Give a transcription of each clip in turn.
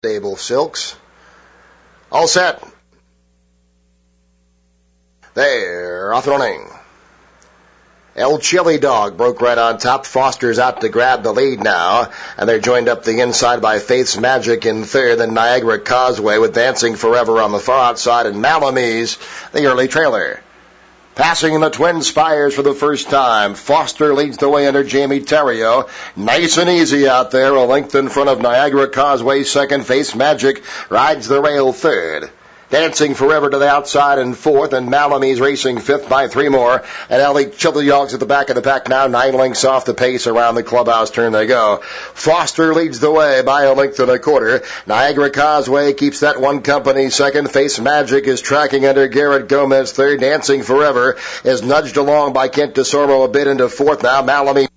Stable Silks. All set. They're off and running. El Chili Dog broke right on top. Foster's out to grab the lead now, and they're joined up the inside by Faith's Magic in third, then Niagara Causeway with Dancing Forever on the far outside, and Malamise, the early trailer. Passing the Twin Spires for the first time. Foster leads the way under Jamie Terrio. Nice and easy out there, a length in front of Niagara Causeway second. Faith's Magic rides the rail third. Dancing Forever to the outside in fourth, and Malamise racing fifth by three more. And El Chili Dogs at the back of the pack now, 9 lengths off the pace around the clubhouse turn they go. Foster leads the way by a length and a quarter. Niagara Causeway keeps that one company second. Faith's Magic is tracking under Garrett Gomez third. Dancing Forever is nudged along by Kent DeSormo a bit into fourth now. Malamise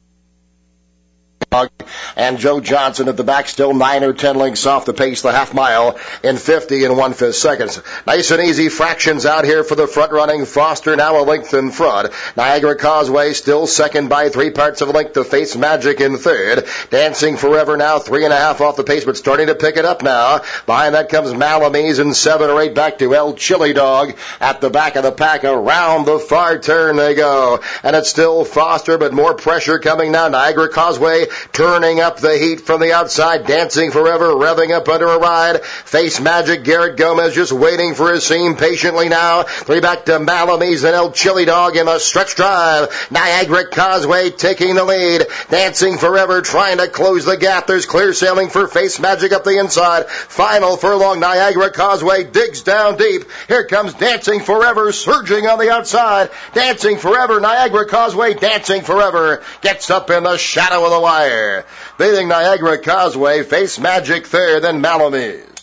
and Joe Johnson at the back, still 9 or 10 lengths off the pace, the half mile in 50 and 1/5 seconds. Nice and easy fractions out here for the front running. Foster now a length in front. Niagara Causeway still second by 3 parts of a length to Faith's Magic in third. Dancing Forever now 3.5 off the pace, but starting to pick it up now. Behind that comes Malamise, and 7 or 8 back to El Chili Dog at the back of the pack. Around the far turn they go, and it's still Foster, but more pressure coming now. Niagara Causeway turning up the heat from the outside. Dancing Forever revving up under a ride. Faith's Magic, Garrett Gomez just waiting for his seam patiently now. 3 back to Malamise and El Chili Dog in a stretch drive. Niagara Causeway taking the lead. Dancing Forever trying to close the gap. There's clear sailing for Faith's Magic up the inside. Final furlong, Niagara Causeway digs down deep. Here comes Dancing Forever surging on the outside. Dancing Forever, Niagara Causeway, Dancing Forever gets up in the shadow of the wire. Beating Niagara Causeway, Faith's Magic third, then Malamise.